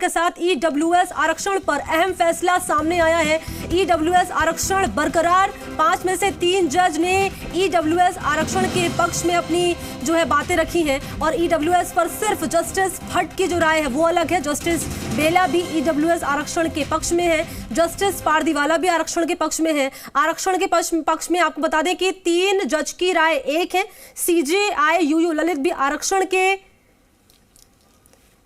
के साथ ईडब्ल्यूएस आरक्षण पर अहम फैसला सामने आया है। ईडब्ल्यूएस आरक्षण बरकरार। 5 में से 3 जज ने ईडब्ल्यूएस आरक्षण के पक्ष में अपनी जो है बातें रखी हैं और ईडब्ल्यूएस पर सिर्फ जस्टिस भट्ट की जो राय है वो अलग है। जस्टिस बेला भी ईडब्ल्यूएस आरक्षण के पक्ष में है, जस्टिस पारदीवाला भी आरक्षण के पक्ष में है। आरक्षण के पक्ष में आपको बता दें कि 3 जज की राय एक है। सीजेआई यूयू ललित भी आरक्षण के,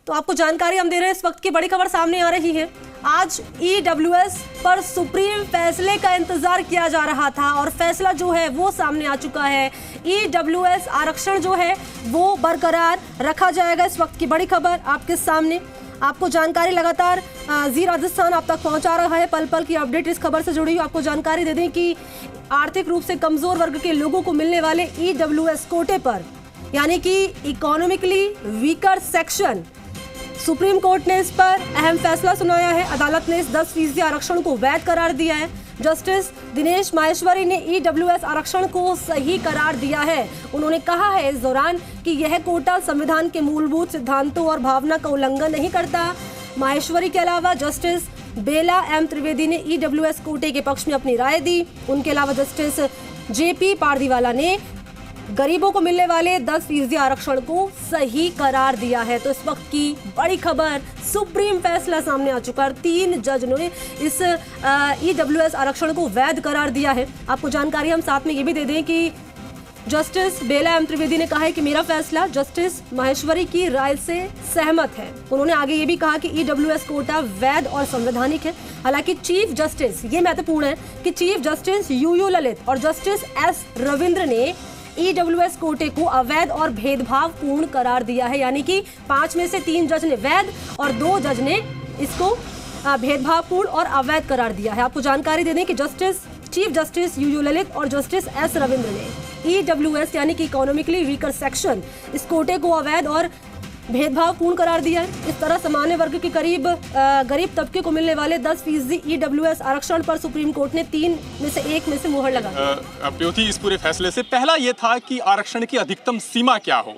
तो आपको जानकारी हम दे रहे हैं। इस वक्त की बड़ी खबर सामने आ रही है। आज ईडब्ल्यूएस पर सुप्रीम फैसले का इंतजार किया जा रहा था और फैसला जो है वो सामने आ चुका है। ईडब्ल्यूएस आरक्षण जो है वो बरकरार रखा जाएगा। इस वक्त की बड़ी खबर आपके सामने, आपको जानकारी लगातार जी राजस्थान आप तक पहुंचा रहा है। पल पल की अपडेट इस खबर से जुड़ी हुई आपको जानकारी दे दें कि आर्थिक रूप से कमजोर वर्ग के लोगों को मिलने वाले ईडब्ल्यूएस कोटे पर, यानी कि economically weaker section, supreme court ने इस पर अहम फैसला सुनाया है। अदालत ने इस 10% आरक्षण को वैध करार दिया है। जस्टिस दिनेश माहेश्वरी ने ईडब्ल्यूएस आरक्षण को सही करार दिया है। उन्होंने कहा है इस दौरान कि यह कोटा संविधान के मूलभूत सिद्धांतों और भावना का उल्लंघन नहीं करता। माहेश्वरी के अलावा जस्टिस बेला एम त्रिवेदी ने ईडब्ल्यूएस कोटे के पक्ष में अपनी राय दी। उनके अलावा जस्टिस जेपी पारदीवाला ने गरीबों को मिलने वाले 10% आरक्षण को सही करार दिया है। तो इस वक्त की बड़ी खबर, सुप्रीम फैसला सामने आ चुका है। 3 जज ने इस ईडब्ल्यूएस आरक्षण को वैध करार दिया है। आपको जानकारी हम साथ में ये भी दे दें कि जस्टिस बेला एम त्रिवेदी ने कहा है कि मेरा फैसला जस्टिस माहेश्वरी की राय से सहमत है। उन्होंने आगे ये भी कहा कि ईडब्ल्यूएस कोटा वैध और संवैधानिक है। हालांकि चीफ जस्टिस, ये महत्वपूर्ण है कि चीफ जस्टिस यूयू ललित और जस्टिस एस रविंद्र ने ईडब्ल्यूएस कोटे को अवैध और भेदभावपूर्ण करार दिया है। यानी कि 5 में से 3 जज ने वैध और 2 जज ने इसको भेदभावपूर्ण और अवैध करार दिया है। आपको जानकारी दे दें कि चीफ जस्टिस यूयू ललित और जस्टिस एस रविंद्र ने ईडब्ल्यूएस यानी कि इकोनॉमिकली वीकर सेक्शन, इस कोटे को अवैध और भेदभावपूर्ण करार दिया है। इस तरह सामान्य वर्ग के गरीब तबके को मिलने वाले 10% ईडब्ल्यूएस आरक्षण पर सुप्रीम कोर्ट ने 3 में से 1 में से मुहर लगा दी। प्योथी, इस पूरे फैसले से पहला ये था कि आरक्षण की अधिकतम सीमा क्या हो।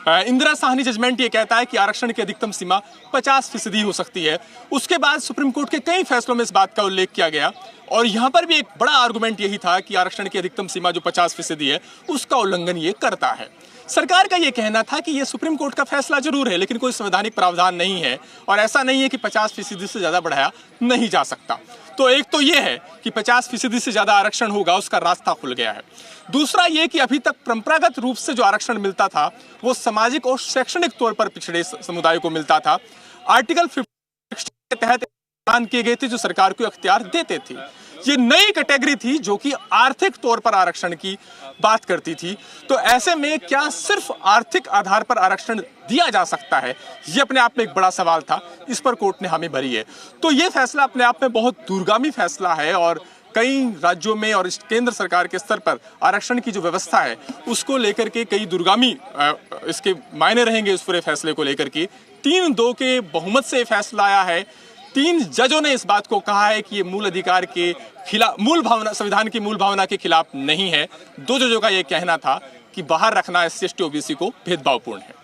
इंदिरा साहनी जजमेंट ये कहता है कि आरक्षण की अधिकतम सीमा 50% हो सकती है। उसके बाद सुप्रीम कोर्ट के कई फैसलों में इस बात का उल्लेख किया गया और यहाँ पर भी एक बड़ा आर्गुमेंट यही था कि आरक्षण की अधिकतम सीमा जो 50% है उसका उल्लंघन ये करता है। सरकार का ये कहना था कि ये सुप्रीम कोर्ट का फैसला जरूर है लेकिन कोई संवैधानिक प्रावधान नहीं है और ऐसा नहीं है कि 50% से ज्यादा बढ़ाया नहीं जा सकता। तो एक तो ये है कि 50% से ज्यादा आरक्षण होगा, उसका रास्ता खुल गया है। दूसरा ये कि अभी तक परंपरागत रूप से जो आरक्षण मिलता था वो सामाजिक और शैक्षणिक तौर पर पिछड़े समुदाय को मिलता था। आर्टिकल 50 के तहत ऐलान किए गए थे जो सरकार को अख्तियार देते थे। ये नई कैटेगरी थी जो कि आर्थिक तौर पर आरक्षण की बात करती थी। तो ऐसे में क्या सिर्फ आर्थिक आधार पर आरक्षण दिया जा सकता है, ये अपने आप में एक बड़ा सवाल था। इस पर कोर्ट ने हामी भरी है। तो ये फैसला अपने आप में बहुत दूरगामी फैसला है और कई राज्यों में और केंद्र सरकार के स्तर पर आरक्षण की जो व्यवस्था है उसको लेकर के कई दूरगामी इसके मायने रहेंगे। इस पूरे फैसले को लेकर के 3-2 के बहुमत से फैसला आया है। 3 जजों ने इस बात को कहा है कि ये मूल अधिकार के खिलाफ, मूल भावना, संविधान की मूल भावना के खिलाफ नहीं है। 2 जजों का ये कहना था कि बाहर रखना SC ST OBC को भेदभावपूर्ण है।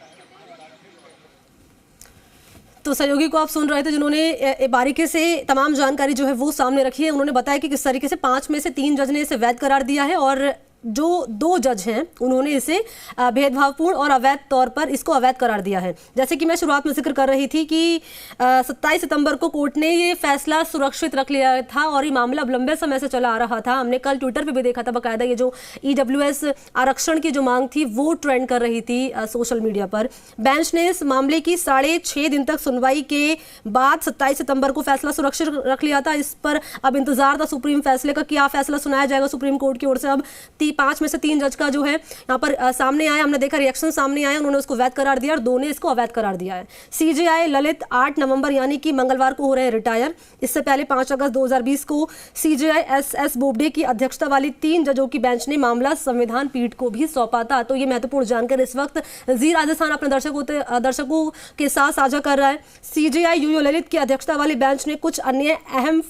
तो सहयोगी को आप सुन रहे थे जिन्होंने बारीकी से तमाम जानकारी जो है वो सामने रखी है। उन्होंने बताया कि किस तरीके से 5 में से 3 जज ने इसे वैध करार दिया है और जो 2 जज हैं उन्होंने इसे भेदभावपूर्ण और अवैध तौर पर इसको अवैध करार दिया है। जैसे कि मैं शुरुआत में जिक्र कर रही थी कि 27 सितंबर को कोर्ट ने ये फैसला सुरक्षित रख लिया था और ये मामला अब लंबे समय से चला आ रहा था। हमने कल ट्विटर पे भी देखा था बाकायदा ये जो ईडब्ल्यूएस आरक्षण की जो मांग थी वो ट्रेंड कर रही थी सोशल मीडिया पर। बेंच ने इस मामले की 6.5 दिन तक सुनवाई के बाद 27 सितंबर को फैसला सुरक्षित रख लिया था। इस पर अब इंतजार था सुप्रीम फैसले का, क्या फैसला सुनाया जाएगा सुप्रीम कोर्ट की ओर से। अब 5 में से 3 जज का जो है यहाँ पर सामने आया, हमने देखा रिएक्शन सामने आया, उन्होंने उसको वैध करार दिया और 2 ने इसको अवैध करार दिया है। सीजेआई ललित 8 नवंबर यानी कि मंगलवार को हो रहे हैं रिटायर। इससे पहले 5 अगस्त 2020 को सीजेआई एस बोबडे की अध्यक्षता वाली 3 जजों की बेंच ने मामला संविधान पीठ को भी सौंपा था। तो ये महत्वपूर्ण जानकारी इस वक्त जी राजस्थान अपने दर्शकों के साथ साझा कर रहा है। सीजेआई यूयू ललित की अध्यक्षता वाली बेंच ने कुछ अन्य अहम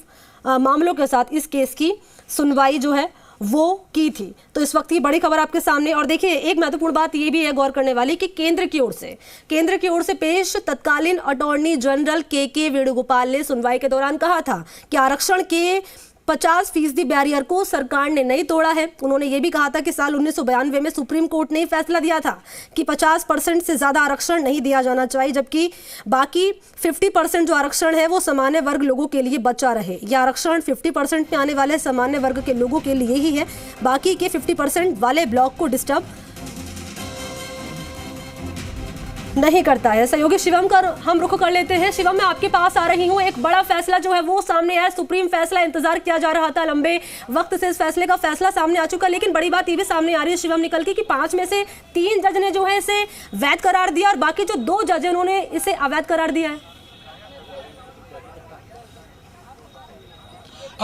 मामलों के साथ इस केस की सुनवाई जो है वो की थी। तो इस वक्त की बड़ी खबर आपके सामने। और देखिए, एक महत्वपूर्ण बात ये भी है गौर करने वाली कि केंद्र की ओर से पेश तत्कालीन अटॉर्नी जनरल के वेणुगोपाल ने सुनवाई के दौरान कहा था कि आरक्षण के 50% बैरियर को सरकार ने नहीं तोड़ा है। उन्होंने ये भी कहा था कि साल 1992 में सुप्रीम कोर्ट ने फैसला दिया था कि 50% से ज्यादा आरक्षण नहीं दिया जाना चाहिए, जबकि बाकी 50% जो आरक्षण है वो सामान्य वर्ग लोगों के लिए बचा रहे। यह आरक्षण 50% में आने वाले सामान्य वर्ग के लोगों के लिए ही है, बाकी के 50% वाले ब्लॉक को डिस्टर्ब नहीं करता है। सहयोगी शिवम का हम रुख कर लेते हैं। शिवम, मैं आपके पास आ रही हूँ। एक बड़ा फैसला जो है वो सामने आया, सुप्रीम फैसला इंतजार किया जा रहा था, लंबे वक्त से इस फैसले का फैसला सामने आ चुका, लेकिन बड़ी बात ये भी सामने आ रही है शिवम निकल के कि 5 में से 3 जज ने जो है इसे वैध करार दिया और बाकी जो 2 जज हैं उन्होंने इसे अवैध करार दिया है।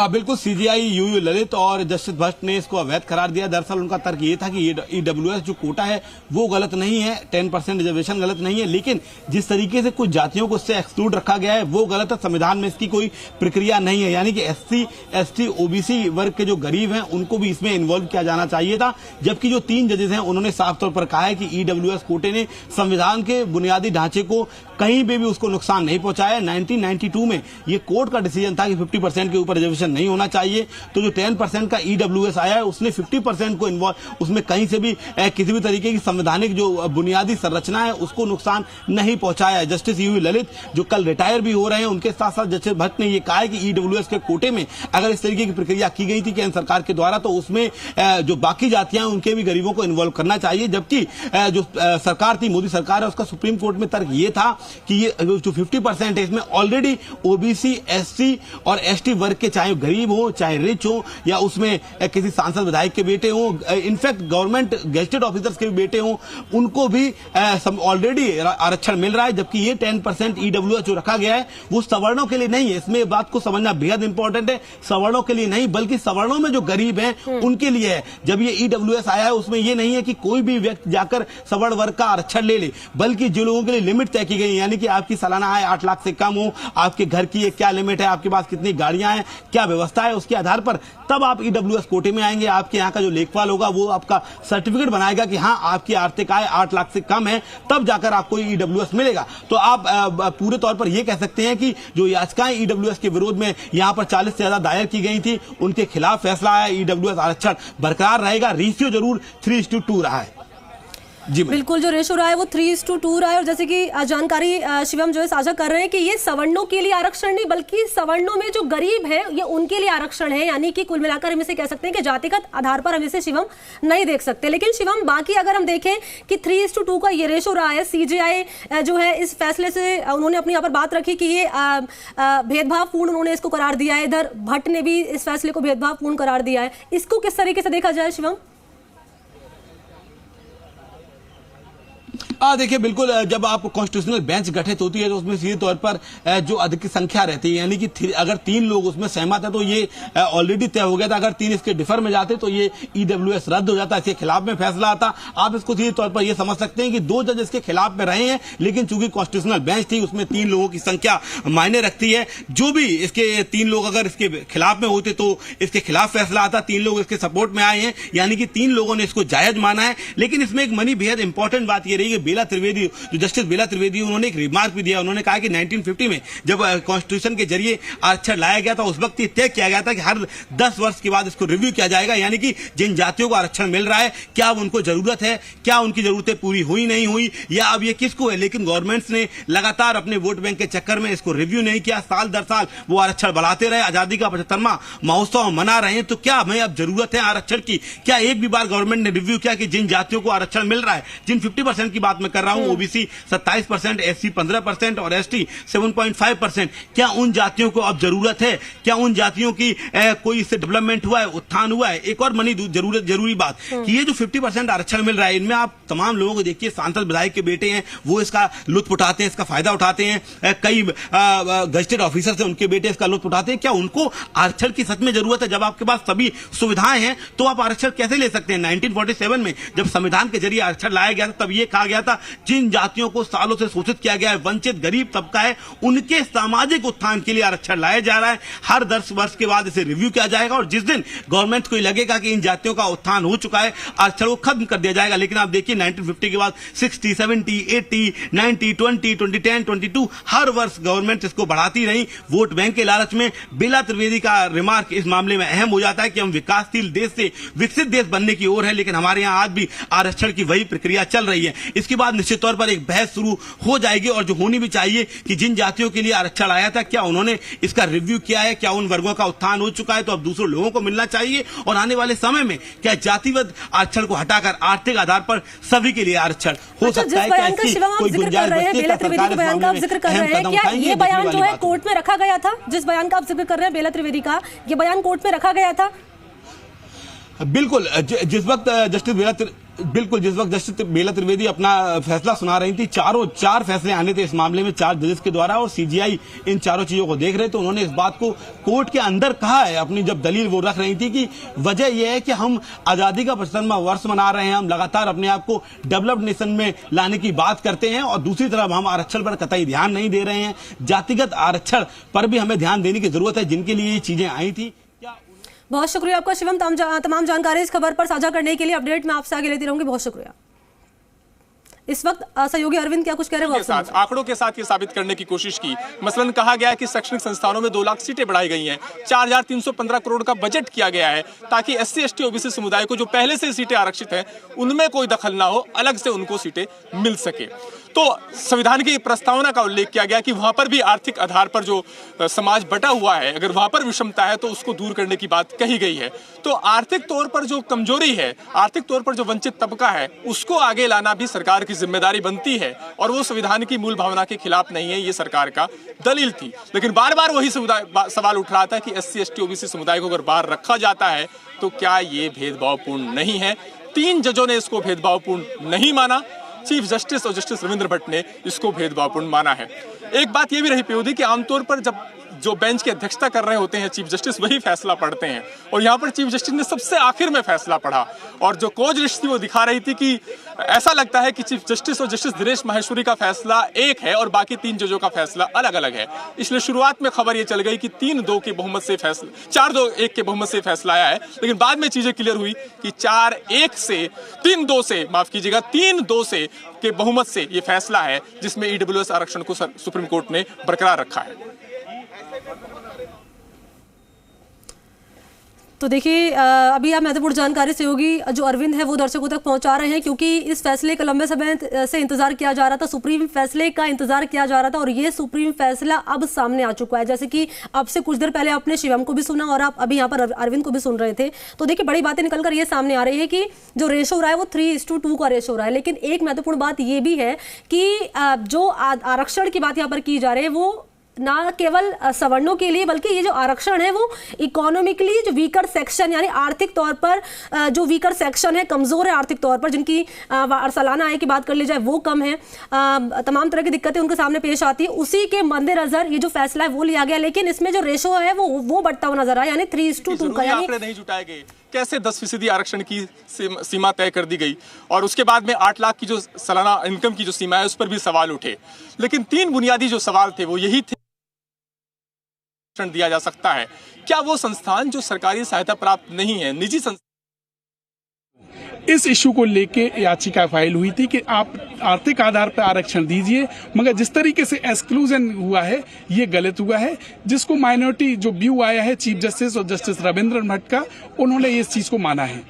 बिल्कुल, सीजेआई यूयू ललित और जस्टिस भट्ट ने इसको अवैध करार दिया। दरअसल उनका तर्क ये था कि ईडब्ल्यूएस जो कोटा है वो गलत नहीं है, 10% रिजर्वेशन गलत नहीं है, लेकिन जिस तरीके से कुछ जातियों को इससे एक्सक्लूड रखा गया है वो गलत है। संविधान में इसकी कोई प्रक्रिया नहीं है, यानी कि SC, ST, OBC वर्ग के जो गरीब हैं उनको भी इसमें इन्वॉल्व किया जाना चाहिए था। जबकि जो 3 जजेस हैं उन्होंने साफ तौर पर कहा है कि ईडब्ल्यूएस कोटे ने संविधान के बुनियादी ढांचे को कहीं पे भी उसको नुकसान नहीं पहुंचाया। 1992 में ये कोर्ट का डिसीजन था कि 50% के ऊपर रिजर्वेशन नहीं होना चाहिए, तो जो 10% का ईडब्ल्यूएस आया है उसने 50% को इन्वॉल्व, उसमें कहीं से भी किसी भी तरीके की संवैधानिक जो बुनियादी संरचना है उसको नुकसान नहीं पहुंचाया। जस्टिस यूयू ललित जो कल रिटायर भी हो रहे हैं, उनके साथ साथ जस्टिस भट्ट ने यह कहा है कि ईडब्ल्यूएस के कोटे में अगर इस तरीके की प्रक्रिया की गई थी केंद्र सरकार के द्वारा, तो उसमें जो बाकी जातियां हैं उनके भी गरीबों को इन्वॉल्व करना चाहिए। जबकि जो सरकार थी, मोदी सरकार है, उसका सुप्रीम कोर्ट में तर्क ये था कि ये जो 50% है इसमें ऑलरेडी ओबीसी, एससी और एसटी वर्ग के, चाहे गरीब हो चाहे रिच हो या उसमें किसी सांसद विधायक के बेटे हो, इनफैक्ट गवर्नमेंट गेस्टेड ऑफिसर्स के भी बेटे हो, उनको भी ऑलरेडी आरक्षण मिल रहा है। जबकि ये 10% ईडब्ल्यूएस जो रखा गया है वो सवर्णों के लिए नहीं है। इसमें बात को समझना बेहद इंपॉर्टेंट है, सवर्णों के लिए नहीं बल्कि सवर्णों में जो गरीब हैं उनके लिए है। जब ये ईडब्ल्यूएस आया है उसमें ये नहीं है कि कोई भी व्यक्ति जाकर सवर्ण वर्ग का आरक्षण ले ले, बल्कि जो लोगों के लिए लिमिट तय की गई, यानी कि आपकी सालाना आय 8 लाख से कम हो, आपके घर की क्या लिमिट है, आपके पास कितनी गाड़ियां हैं, क्या व्यवस्था है, उसके आधार पर तब आप ईडब्ल्यूएस कोटे में आएंगे। आपके यहाँ का जो लेखपाल होगा वो आपका सर्टिफिकेट बनाएगा कि हाँ आपकी आर्थिक आय 8 लाख से कम है, तब जाकर आपको ईडब्ल्यूएस मिलेगा। तो आप पूरे तौर पर यह कह सकते हैं कि जो याचिकाएं ईडब्ल्यूएस के विरोध में यहाँ पर 40 से ज्यादा दायर की गई थी उनके खिलाफ फैसला आया। ईडब्ल्यूएस आरक्षण बरकरार रहेगा। रेशियो जरूर 3:2 रहा है। जी बिल्कुल, जो रेशो रहा है वो 3:2 रहा है। और जैसे कि जानकारी शिवम जो है साझा कर रहे हैं कि ये सवर्णों के लिए आरक्षण नहीं बल्कि सवर्णों में जो गरीब है ये उनके लिए आरक्षण है, यानी कि कुल मिलाकर हम इसे कह सकते हैं कि जातिगत आधार पर हम इसे शिवम नहीं देख सकते। लेकिन शिवम बाकी अगर हम देखें कि 3:2 का ये रेशो रहा है, सीजेआई जो है इस फैसले से उन्होंने अपनी यहाँ पर बात रखी कि ये भेदभावपूर्ण उन्होंने इसको करार दिया है। इधर भट्ट ने भी इस फैसले को भेदभावपूर्ण करार दिया है। इसको किस तरीके से देखा जाए शिवम? देखिए, बिल्कुल, जब आप कॉन्स्टिट्यूशनल बेंच गठित होती है तो उसमें सीधे तौर पर जो अधिक संख्या रहती है, यानी कि अगर 3 लोग उसमें सहमत है तो ये ऑलरेडी तय हो गया था। अगर 3 इसके डिफर में जाते तो ये ईडब्ल्यूएस रद्द हो जाता, इसके खिलाफ में फैसला आता। आप इसको सीधे तौर पर यह समझ सकते हैं कि 2 जज इसके खिलाफ में रहे हैं, लेकिन चूंकि कॉन्स्टिट्यूशनल बेंच थी उसमें 3 लोगों की संख्या मायने रखती है। जो भी इसके 3 लोग अगर इसके खिलाफ में होते तो इसके खिलाफ फैसला आता। 3 लोग इसके सपोर्ट में आए हैं, यानी कि 3 लोगों ने इसको जायज माना है। लेकिन इसमें एक मनी बेहद इंपॉर्टेंट बात यह रही कि बेला त्रिवेदी, जो जस्टिस बेला त्रिवेदी, उन्होंने एक रिमार्क भी दिया। उन्होंने कहा कि 1950 में जब कॉन्स्टिट्यूशन के जरिए आरक्षण लाया गया था उस वक्त ये तय किया गया था कि हर 10 वर्ष के बाद इसको रिव्यू किया जाएगा, यानी कि जिन जातियों को आरक्षण मिल रहा है क्या अब उनको जरूरत है, क्या उनकी जरूरतें पूरी हुई नहीं हुई, या अब ये किसको है। लेकिन गवर्नमेंट्स ने लगातार अपने वोट बैंक के चक्कर में इसको रिव्यू नहीं किया। साल दर साल वो आरक्षण बढ़ाते रहे। आजादी का 75वां महोत्सव मना रहे हैं, तो क्या हमें अब जरूरत है आरक्षण की? क्या एक भी बार गवर्नमेंट ने रिव्यू किया कि जिन जातियों को आरक्षण मिल रहा है, जिन 50% की बात मैं कर रहा हूं, ओबीसी 27%, एससी 15% और एसटी 7.5%, क्या उन जातियों को अब जरूरत है? क्या उन जातियों की कोई इससे डेवलपमेंट हुआ है, उत्थान हुआ है? एक और मनी जरूरी बात कि ये जो 50% आरक्षण मिल रहा है, इनमें आप तमाम लोगों को देखिए, सांसद विधायक के बेटे हैं, वो इसका लुत्फ उठाते हैं, इसका फायदा उठाते हैं। कई गजेटेड ऑफिसर से उनके बेटे इसका लुत्फ उठाते हैं। क्या उनको आरक्षण की सच में जरूरत है? जब आपके पास सभी सुविधाएं हैं तो आप आरक्षण कैसे ले सकते हैं? 1947 में जब संविधान के जरिए आरक्षण लाया गया था तब यह कहा गया था था। जिन जातियों को सालों से शोषित किया गया है, वंचित गरीब तबका है, उनके सामाजिक उत्थान के लिए आरक्षण लाया जा रहा है। हर 10 वर्ष के बाद इसे रिव्यू किया जाएगा और जिस दिन गवर्नमेंट को लगेगा कि इन जातियों का उत्थान हो चुका है, आरक्षण को खत्म कर दिया जाएगा। लेकिन आप देखिए 1950 के बाद 60, 70, 80, 90, 20, 2010, 22 हर वर्ष गवर्नमेंट इसको बढ़ाती रही वोट बैंक के लालच में। बेला त्रिवेदी का रिमार्क इस मामले में अहम हो जाता है कि हम विकासशील देश से विकसित देश बनने की ओर है, लेकिन हमारे यहां आज भी आरक्षण की वही प्रक्रिया चल रही है। इसके बाद निश्चित तौर पर एक बहस शुरू हो जाएगी और जो होनी भी चाहिए कि जिन जातियों के लिए आरक्षण आया था, क्या उन्होंने इसका रिव्यू किया है, क्या उन वर्गों का उत्थान हो चुका है तो अब दूसरे लोगों को मिलना चाहिए, और आने वाले समय में क्या जातिवाद आरक्षण को हटाकर आर्थिक आधार पर सभी के लिए आरक्षण हो सकता है। जिस बयान का शिवम आप जिक्र कर रहे हैं, बेला त्रिवेदी के बयान का आप जिक्र कर रहे हैं, क्या ये बयान जो है कोर्ट में रखा गया था? जिस बयान का आप जिक्र कर रहे हैं बेला त्रिवेदी का, ये बयान कोर्ट में रखा गया था? बिल्कुल। जिस वक्त जस्टिस बेला त्रिवेदी अपना फैसला सुना रही थी, चार फैसले आने थे इस मामले में 4 जजेस के द्वारा, और सीजीआई इन चारों चीजों को देख रहे थे। उन्होंने इस बात को कोर्ट के अंदर कहा है, अपनी जब दलील वो रख रही थी कि वजह यह है कि हम आजादी का 75वां वर्ष मना रहे हैं, हम लगातार अपने आप को डेवलप्ड नेशन में लाने की बात करते हैं, और दूसरी तरफ हम आरक्षण पर कतई ध्यान नहीं दे रहे हैं। जातिगत आरक्षण पर भी हमें ध्यान देने की जरूरत है, जिनके लिए ये चीजें आई थी। बहुत शुक्रिया आपका शिवम, तमाम जानकारी इस खबर पर साझा करने के लिए। अपडेट मैं आपसे आगे लेती रहूंगी। बहुत शुक्रिया। इस वक्त सहयोगी अरविंद क्या कुछ कह रहे हैं? आंकड़ों के साथ ये साबित करने की कोशिश की। मसलन कहा गया है कि शैक्षणिक संस्थानों में 2 लाख सीटें बढ़ाई गई हैं, 4315 करोड़ का बजट किया गया है ताकि SC, ST, OBC समुदाय को जो पहले से सीटें आरक्षित हैं उनमें कोई दखल ना हो, अलग से उनको सीटें मिल सके। तो संविधान की प्रस्तावना का उल्लेख किया गया कि वहां पर भी आर्थिक आधार पर जो समाज बटा हुआ है, अगर वहां पर विषमता है तो उसको दूर करने की बात कही गई है। तो आर्थिक तौर पर जो कमजोरी है, आर्थिक तौर पर जो वंचित तबका है, उसको आगे लाना भी सरकार की जिम्मेदारी बनती है, और वो संविधान की मूल भावना के खिलाफ नहीं है, ये सरकार का दलील थी। लेकिन बार बार वही सवाल उठ रहा था कि SC, ST, OBC समुदाय को अगर बाहर रखा जाता है तो क्या ये भेदभावपूर्ण नहीं है? 3 जजों ने इसको भेदभावपूर्ण नहीं माना। चीफ जस्टिस और जस्टिस रविंद्र भट्ट ने इसको भेदभावपूर्ण माना है। एक बात यह भी रही पीओदी कि आमतौर पर जब जो बेंच की अध्यक्षता कर रहे होते हैं चीफ जस्टिस, वही फैसला पढ़ते हैं, और यहाँ पर चीफ जस्टिस ने सबसे आखिर में फैसला पढ़ा, और जो कोज लिस्ट थी वो दिखा रही थी कि ऐसा लगता है कि चीफ जस्टिस और जस्टिस दिनेश माहेश्वरी का फैसला एक है और बाकी 3 जजों का फैसला अलग अलग है। इसलिए शुरुआत में खबर ये चल गई कि 3-2 के बहुमत से फैसला, 4-2-1 के बहुमत से फैसला आया है, लेकिन बाद में चीजें क्लियर हुई कि 4-1 से 3-2 से, माफ कीजिएगा, 3-2 से के बहुमत से ये फैसला है जिसमें EWS आरक्षण को सुप्रीम कोर्ट ने बरकरार रखा है। तो देखिए, अभी आप महत्वपूर्ण जानकारी सहयोगी जो अरविंद है वो दर्शकों तक पहुंचा रहे हैं, क्योंकि इस फैसले का लंबे समय से इंतजार किया जा रहा था, सुप्रीम फैसले का इंतजार किया जा रहा था, और ये सुप्रीम फैसला अब सामने आ चुका है। जैसे कि अब से कुछ देर पहले आपने शिवम को भी सुना और आप अभी यहाँ पर अरविंद को भी सुन रहे थे। तो देखिए, बड़ी बातें निकलकर ये सामने आ रही है कि जो रेशो हो रहा है वो 3:2 का रेशो हो रहा है। लेकिन एक महत्वपूर्ण बात ये भी है कि जो आरक्षण की बात यहाँ पर की जा रही है वो ना केवल सवर्णों के लिए, बल्कि ये जो आरक्षण है वो इकोनॉमिकली जो वीकर सेक्शन, यानी आर्थिक तौर पर जो वीकर सेक्शन है, कमजोर है आर्थिक तौर पर, जिनकी सालाना आय की बात कर ली जाए वो कम है, तमाम तरह की दिक्कतें उनके सामने पेश आती है, उसी के मद्देनजर ये जो फैसला है वो लिया गया। लेकिन इसमें जो रेशो है वो बढ़ता हुआ नजर आया, यानी 3:2 का। यानी नहीं जुटाए गए, कैसे 10% आरक्षण की सीमा तय कर दी गई, और उसके बाद में 8 लाख की जो सालाना इनकम की जो सीमा है उस पर भी सवाल उठे। लेकिन 3 बुनियादी जो सवाल थे वो यही थे, दिया जा सकता है। क्या वो संस्थान जो सरकारी सहायता प्राप्त नहीं है, निजी संस्थान, इस इशू को लेके याचिका फाइल हुई थी कि आप आर्थिक आधार पर आरक्षण दीजिए, मगर जिस तरीके से एक्सक्लूजन हुआ है ये गलत हुआ है। जिसको माइनॉरिटी जो व्यू आया है चीफ जस्टिस और जस्टिस रविंद्र भट्ट का, उन्होंने इस चीज को माना है।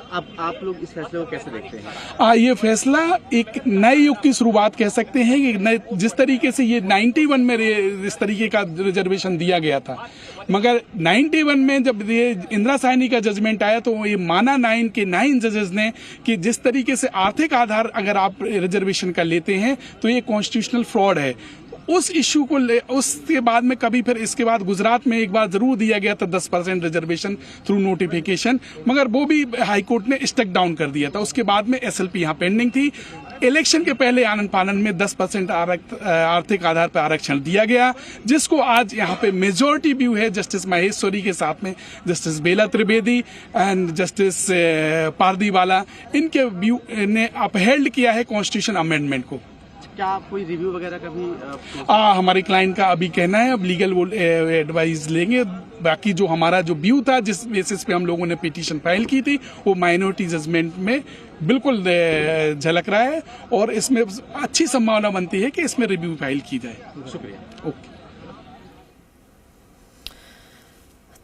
अब आप लोग इस फैसले को कैसे देखते हैं? ये फैसला एक नए युग की शुरुआत कह सकते हैं कि जिस तरीके से ये 91 में इस तरीके का रिजर्वेशन दिया गया था, मगर 91 में जब ये इंदिरा साहनी का जजमेंट आया तो ये माना 9 जजेस ने कि जिस तरीके से आर्थिक आधार अगर आप रिजर्वेशन का लेते हैं तो ये कॉन्स्टिट्यूशनल फ्रॉड है। उस इशू को उसके बाद में कभी फिर इसके बाद गुजरात में एक बार जरूर दिया गया था 10% रिजर्वेशन थ्रू नोटिफिकेशन, मगर वो भी हाईकोर्ट ने स्टेक डाउन कर दिया था। उसके बाद में SLP यहाँ पेंडिंग थी। इलेक्शन के पहले आनन फानन में 10% आर्थिक आधार पर आरक्षण दिया गया, जिसको आज यहाँ पे मेजॉरिटी व्यू है जस्टिस महेश्वरी के साथ में justice Bela Trivedi and justice Pardiwala, इनके व्यू ने अपहेल्ड किया है कॉन्स्टिट्यूशन अमेंडमेंट को। क्या आप कोई रिव्यू वगैरह का भी हमारे क्लाइंट का अभी कहना है, अब लीगल एडवाइस लेंगे। बाकी जो हमारा जो व्यू था, जिस बेसिस पे हम लोगों ने पिटीशन फाइल की थी, वो माइनॉरिटी जजमेंट में बिल्कुल झलक रहा है और इसमें अच्छी संभावना बनती है कि इसमें रिव्यू फाइल की जाए। शुक्रिया। ओके।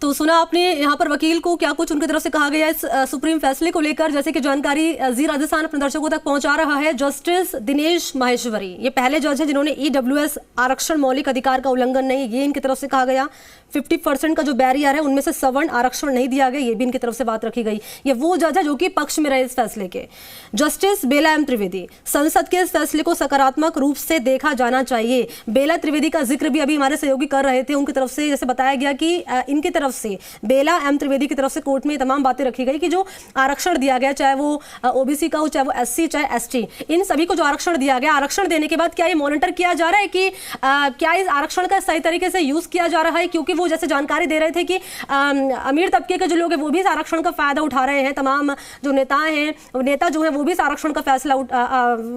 तो सुना आपने यहाँ पर वकील को क्या कुछ उनकी तरफ से कहा गया इस सुप्रीम फैसले को लेकर, जैसे कि जानकारी जी राजस्थान अपने दर्शकों तक पहुंचा रहा है। जस्टिस दिनेश माहेश्वरी ये पहले जज है जिन्होंने ईडब्ल्यूएस आरक्षण मौलिक अधिकार का उल्लंघन नहीं, ये इनकी तरफ से कहा गया। 50% का जो बैरियर है उनमें से सवर्ण आरक्षण नहीं दिया गया, ये भी इनकी तरफ से बात रखी गई। ये वो जज है जो कि पक्ष में रहे इस फैसले के। जस्टिस बेला एम त्रिवेदी, संसद के इस फैसले को सकारात्मक रूप से देखा जाना चाहिए। बेला त्रिवेदी का जिक्र भी अभी हमारे सहयोगी कर रहे थे, उनकी तरफ से जैसे बताया गया कि इनकी तरफ से बेला एम त्रिवेदी की तरफ से कोर्ट में तमाम बातें रखी गई कि जो आरक्षण दिया गया, चाहे वो ओबीसी का हो, चाहे वो एससी, चाहे एसटी, इन सभी को जो आरक्षण दिया गया, आरक्षण देने के बाद क्या ये मॉनिटर किया जा रहा है कि क्या इस आरक्षण का सही तरीके से यूज किया जा रहा है? क्योंकि वो जैसे जानकारी दे रहे थे कि अमीर तबके के जो लोग हैं वो भी इस आरक्षण का फायदा उठा रहे हैं, तमाम जो नेता हैं, नेता जो है वो भी इस आरक्षण का फैसला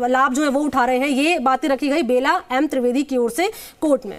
लाभ जो है वो उठा रहे हैं। ये बातें रखी गई बेला एम त्रिवेदी की ओर से कोर्ट में।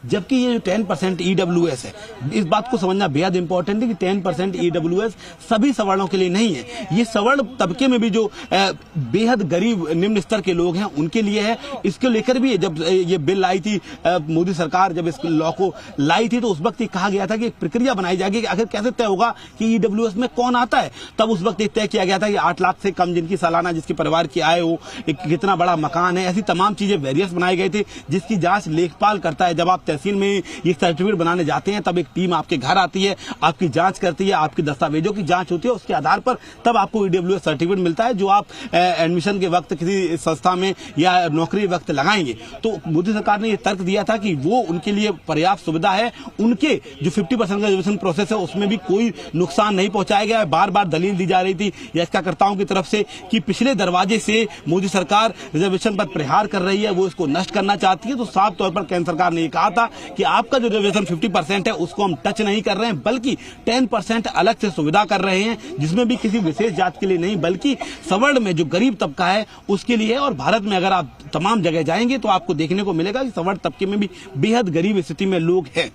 जबकि ये जो 10% ईडब्ल्यूएस है, इस बात को समझना बेहद इंपॉर्टेंट है कि 10% ईडब्ल्यूएस सभी सवर्णों के लिए नहीं है। ये सवर्ण तबके में भी जो बेहद गरीब निम्न स्तर के लोग हैं उनके लिए है। इसको लेकर भी जब ये बिल आई थी, मोदी सरकार जब इस लॉ को लाई थी, तो उस वक्त ये कहा गया था कि एक प्रक्रिया बनाई जाएगी कि आखिर कैसे तय होगा कि ईडब्ल्यूएस में कौन आता है। तब उस वक्त तय किया गया था कि 8 लाख से कम जिनकी सालाना जिसके परिवार की आय हो, कितना बड़ा मकान है, ऐसी तमाम चीजें वेरियस बनाए गए थे जिसकी जांच लेखपाल करता है। जब आप तहसील में ये सर्टिफिकेट बनाने जाते हैं तब एक टीम आपके घर आती है, आपकी जांच करती है, आपकी दस्तावेजों की जांच होती है, उसके आधार पर तब आपको ईडब्ल्यूएस सर्टिफिकेट मिलता है जो आप एडमिशन के वक्त किसी संस्था में या नौकरी वक्त लगाएंगे। तो मोदी सरकार ने ये तर्क दिया था कि वो उनके लिए पर्याप्त सुविधा है, उनके जो 50% का रिजर्वेशन प्रोसेस है उसमें भी कोई नुकसान नहीं पहुंचाया गया है। बार बार दलील दी जा रही थी याचिकाकर्ताओं की तरफ से कि पिछले दरवाजे से मोदी सरकार रिजर्वेशन पर प्रहार कर रही है, वो इसको नष्ट करना चाहती है। तो साफ तौर पर केंद्र सरकार ने कहा था कि आपका जो रिजर्वेशन 50% है उसको हम टच नहीं कर रहे हैं, बल्कि 10% अलग से सुविधा कर रहे हैं, जिसमें भी किसी विशेष जात के लिए नहीं बल्कि सवर्ण में जो गरीब तबका है उसके लिए है। और भारत में अगर आप तमाम जगह जाएंगे तो आपको देखने को मिलेगा कि सवर्ण तबके में भी बेहद गरीब स्थिति में लोग हैं।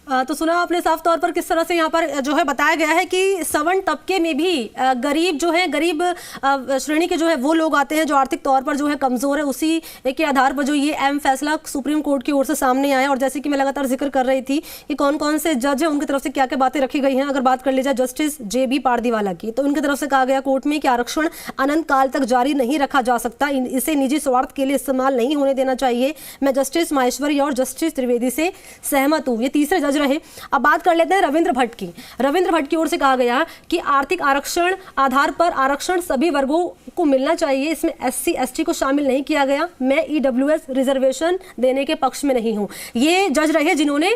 तो सुना आपने साफ तौर पर किस तरह से यहाँ पर जो है बताया गया है कि सवर्ण तबके में भी गरीब जो है, गरीब श्रेणी के जो है वो लोग आते हैं जो आर्थिक तौर पर जो है कमजोर है। उसी के आधार पर जो ये अहम फैसला सुप्रीम कोर्ट की ओर से सामने आया। और जैसे कि मैं लगातार जिक्र कर रही थी कि कौन कौन से जज हैं, उनकी तरफ से क्या क्या बातें रखी गई हैं। अगर बात कर ली जाए जस्टिस JB पारदीवाला की, तो उनकी तरफ से कहा गया कोर्ट में कि आरक्षण अनंत काल तक जारी नहीं रखा जा सकता, इसे निजी स्वार्थ के लिए इस्तेमाल नहीं होने देना चाहिए। मैं जस्टिस माहेश्वरी और जस्टिस त्रिवेदी से सहमत हूँ। ये तीसरे जज रहे। अब बात कर लेते हैं रविंद्र भट्ट की। रविंद्र भट्ट की ओर से कहा गया कि आर्थिक आरक्षण आधार पर आरक्षण सभी वर्गों को मिलना चाहिए, इसमें SC ST को शामिल नहीं किया गया। मैं EWS रिजर्वेशन देने के पक्ष में नहीं हूं। ये जज रहे जिन्होंने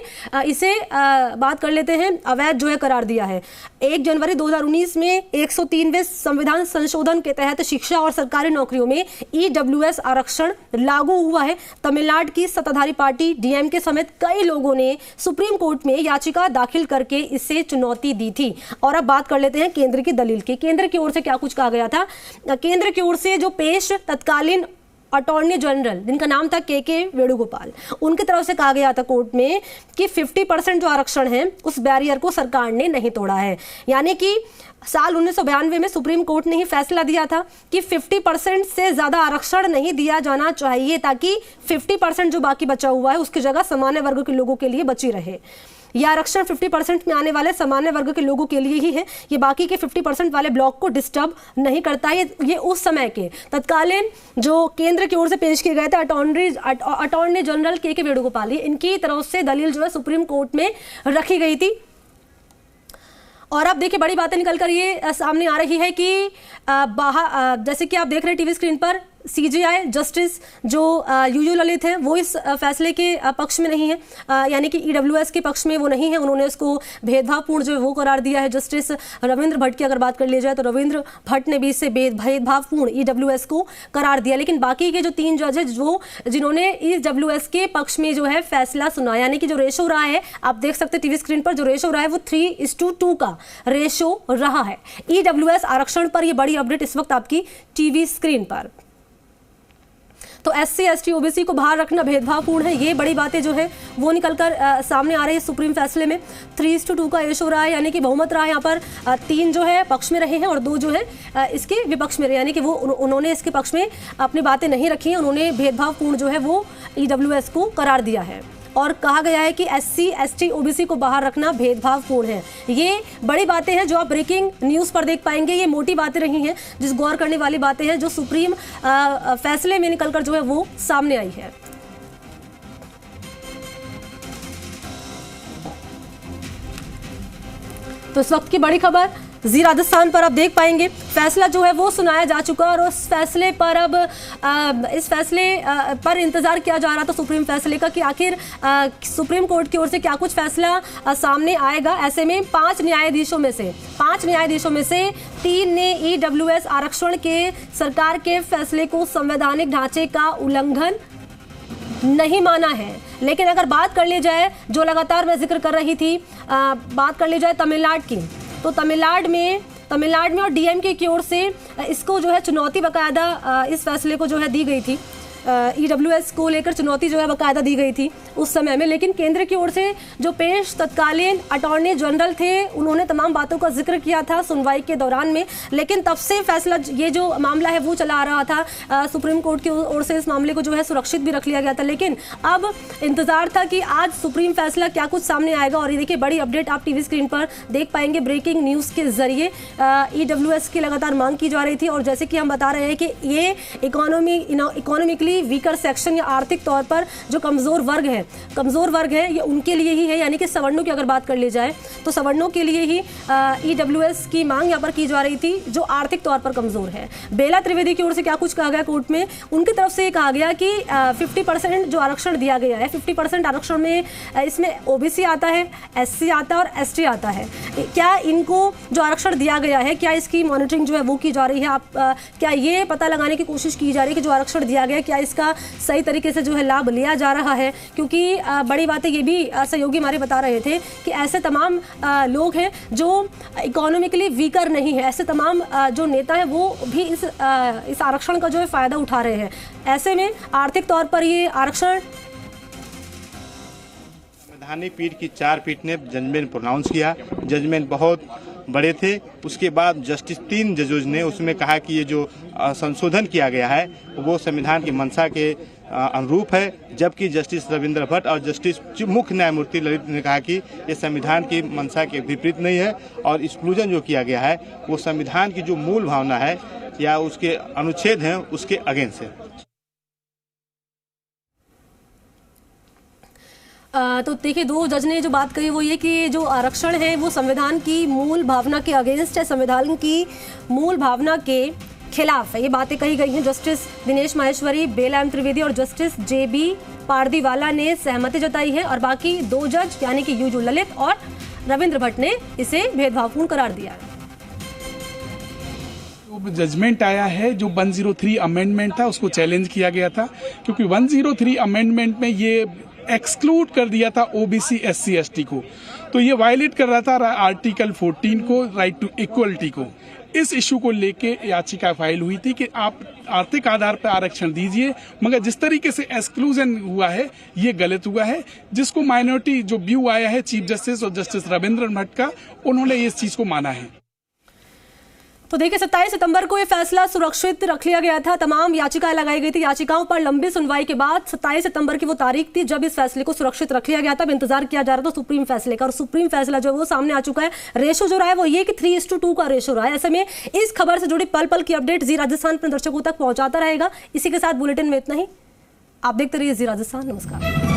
इसे बात कर लेते हैं अवैध जो है करार दिया है। 1 जनवरी 2019 में 103वें संविधान संशोधन के तहत शिक्षा और सरकारी नौकरियों में EWS आरक्षण लागू हुआ है। तमिलनाडु की सत्ताधारी पार्टी DMK समेत कई लोगों ने सुप्रीम कोर्ट में याचिका दाखिल करके इसे चुनौती दी थी। और अब बात कर लेते हैं केंद्र की दलील की। केंद्र की ओर से क्या कुछ कहा गया था। केंद्र की ओर से जो पेश तत्कालीन अटॉर्नी जनरल जिनका नाम था KK वेणुगोपाल, उनकी तरफ से कहा गया था कोर्ट में कि 50% जो आरक्षण है उस बैरियर को सरकार ने नहीं तोड़ा है। यानी कि साल 1992 में सुप्रीम कोर्ट ने ही फैसला दिया था कि 50% से ज्यादा आरक्षण नहीं दिया जाना चाहिए, ताकि 50% जो बाकी बचा हुआ है उसकी जगह सामान्य वर्ग के लोगों के लिए बची रहे। यह आरक्षण 50% में आने वाले सामान्य वर्ग के लोगों के लिए ही है। ये बाकी के 50% वाले ब्लॉक को डिस्टर्ब नहीं करता है। ये उस समय के तत्कालीन जो केंद्र की ओर से पेश किए गए थे अटॉर्नी जनरल KK वेणुगोपाल, इनकी तरफ से दलील जो है सुप्रीम कोर्ट में रखी गई थी। और अब देखिए बड़ी बातें निकल कर ये सामने आ रही है कि जैसे कि आप देख रहे हैं टीवी स्क्रीन पर, सीजेआई जस्टिस जो यूयू ललित हैं वो इस फैसले के पक्ष में नहीं है, यानी कि ईडब्ल्यूएस के पक्ष में वो नहीं है। उन्होंने इसको भेदभावपूर्ण जो है वो करार दिया है। जस्टिस रविंद्र भट्ट की अगर बात कर ली जाए तो रविंद्र भट्ट ने भी इससे भेदभावपूर्ण ईडब्ल्यूएस को करार दिया। लेकिन बाकी के जो 3 जज है जिन्होंने ईडब्ल्यूएस के पक्ष में जो है फैसला सुना, यानी कि जो रेशो रहा है, आप देख सकते हैं टीवी स्क्रीन पर, जो रेशो रहा है वो 3:2 का रेशो रहा है ईडब्ल्यूएस आरक्षण पर। ये बड़ी अपडेट इस वक्त आपकी टीवी स्क्रीन पर। तो एससी एसटी ओबीसी को बाहर रखना भेदभावपूर्ण है, ये बड़ी बातें जो है वो निकलकर सामने आ रही है सुप्रीम फैसले में। 3:2 का रेशो रहा है, यानी कि बहुमत रहा है। यहाँ पर 3 जो है पक्ष में रहे हैं और 2 जो है इसके विपक्ष में रहे, यानी कि वो उन्होंने इसके पक्ष में अपनी बातें नहीं रखी हैं। उन्होंने भेदभावपूर्ण जो है वो ईडब्ल्यूएस को करार दिया है और कहा गया है कि एससी एसटी ओबीसी को बाहर रखना भेदभावपूर्ण है। ये बड़ी बातें हैं जो आप ब्रेकिंग न्यूज़ पर देख पाएंगे। ये मोटी बातें रही हैं, जिस गौर करने वाली बातें हैं जो सुप्रीम फैसले में निकलकर जो है वो सामने आई है। तो इस वक्त की बड़ी खबर जी राजस्थान पर आप देख पाएंगे, फैसला जो है वो सुनाया जा चुका और उस फैसले पर अब इस फैसले पर इंतजार किया जा रहा था सुप्रीम फैसले का कि आखिर सुप्रीम कोर्ट की ओर से क्या कुछ फैसला सामने आएगा। ऐसे में 5 न्यायाधीशों में से 3 ने ईडब्ल्यूएस आरक्षण के सरकार के फैसले को संवैधानिक ढांचे का उल्लंघन नहीं माना है। लेकिन अगर बात कर ली जाए, जो लगातार मैं जिक्र कर रही थी, बात कर ली जाए तमिलनाडु की, तो तमिलनाडु में और डीएमके की ओर से इसको जो है चुनौती बाकायदा इस फैसले को जो है दी गई थी। ईडब्ल्यूएस को लेकर चुनौती जो है बाकायदा दी गई थी उस समय में। लेकिन केंद्र की ओर से जो पेश तत्कालीन अटॉर्नी जनरल थे, उन्होंने तमाम बातों का जिक्र किया था सुनवाई के दौरान में। लेकिन तब से फैसला, ये जो मामला है वो चला आ रहा था। सुप्रीम कोर्ट की ओर से इस मामले को जो है सुरक्षित भी रख लिया गया था। लेकिन अब इंतजार था कि आज सुप्रीम फैसला क्या कुछ सामने आएगा। और ये देखिए बड़ी अपडेट आप टीवी स्क्रीन पर देख पाएंगे ब्रेकिंग न्यूज़ के जरिए। ईडब्ल्यूएस की लगातार मांग की जा रही थी और जैसे कि हम बता रहे हैं कि ये इकोनॉमिकली वीकर सेक्शन या आर्थिक तौर पर जो कमजोर वर्ग है ये उनके लिए ही है, यानी कि सवर्णों की अगर बात कर ली जाए तो सवर्णों के लिए ही ईडब्ल्यूएस की मांग यहाँ पर की जा रही थी, जो आर्थिक तौर पर कमजोर है। बेला त्रिवेदी की ओर से क्या कुछ कहा गया कोर्ट में, उनकी तरफ से कहा गया कि 50% जो आरक्षण दिया गया है, 50% आरक्षण में इसमें ओबीसी आता है, एससी आता है और एसटी आता है। क्या इनको जो आरक्षण दिया गया है, क्या इसकी मॉनिटरिंग जो है वो की जा रही है? क्या ये पता लगाने की कोशिश की जा रही है कि जो आरक्षण दिया गया क्या इसका सही तरीके से जो है लाभ लिया जा रहा है? क्योंकि बड़ी बातें ये भी सहयोगी हमारे बता रहे थे कि ऐसे तमाम लोग हैं जो इकोनॉमिकली वीकर नहीं है, ऐसे तमाम जो नेता हैं वो भी इस आरक्षण का जो है फायदा उठा रहे हैं। ऐसे में आर्थिक तौर पर ये आरक्षण, संवैधानिक पीठ की 4 पीठ ने जजमेंट प्रोनाउंस किया। जजमेंट बहुत बड़े थे। उसके बाद जस्टिस 3 जजों ने उसमें कहा कि ये जो संशोधन किया गया है वो संविधान की मंशा के अनुरूप है। जबकि जस्टिस रविंद्र भट्ट और जस्टिस मुख्य न्यायमूर्ति ललित ने कहा कि ये संविधान की मंशा के विपरीत नहीं है और एक्सक्लूजन जो किया गया है वो संविधान की जो मूल भावना है या उसके अनुच्छेद हैं उसके अगेंस्ट है। तो देखिए 2 जज ने जो बात कही वो ये कि जो आरक्षण है वो संविधान की मूल भावना के अगेंस्ट है, संविधान की मूल भावना के खिलाफ है। ये बातें कही गई हैं। जस्टिस दिनेश माहेश्वरी, बेला एम त्रिवेदी और जस्टिस जेबी पारदीवाला ने सहमति जताई है और बाकी 2 जज यानी कि यूयू ललित और रविंद्र भट्ट ने इसे भेदभावपूर्ण करार दिया है। जजमेंट आया है जो 103 अमेंडमेंट था उसको चैलेंज किया गया था, क्योंकि 103 अमेंडमेंट में ये एक्सक्लूड कर दिया था ओबीसी एससी एसटी को, तो ये वायलेट कर रहा था आर्टिकल 14 को, राइट टू इक्वलिटी को। इस इशू को लेके याचिका फाइल हुई थी कि आप आर्थिक आधार पर आरक्षण दीजिए, मगर जिस तरीके से एक्सक्लूजन हुआ है ये गलत हुआ है, जिसको माइनॉरिटी जो व्यू आया है चीफ जस्टिस और जस्टिस रविंद्र भट्ट का, उन्होंने इस चीज को माना है। तो देखिए 27 सितंबर को ये फैसला सुरक्षित रख लिया गया था। तमाम याचिकाएं लगाई गई थी। याचिकाओं पर लंबी सुनवाई के बाद 27 सितंबर की वो तारीख थी जब इस फैसले को सुरक्षित रख लिया गया था। अब इंतजार किया जा रहा था सुप्रीम फैसले का और सुप्रीम फैसला जो है वो सामने आ चुका है। रेशो जो रहा है वो ये कि 3:2 का रेशो रहा है। ऐसे में इस खबर से जुड़ी पल पल की अपडेट जी राजस्थान अपने दर्शकों तक पहुंचाता रहेगा। इसी के साथ बुलेटिन में इतना ही। आप देखते रहिए जी राजस्थान। नमस्कार।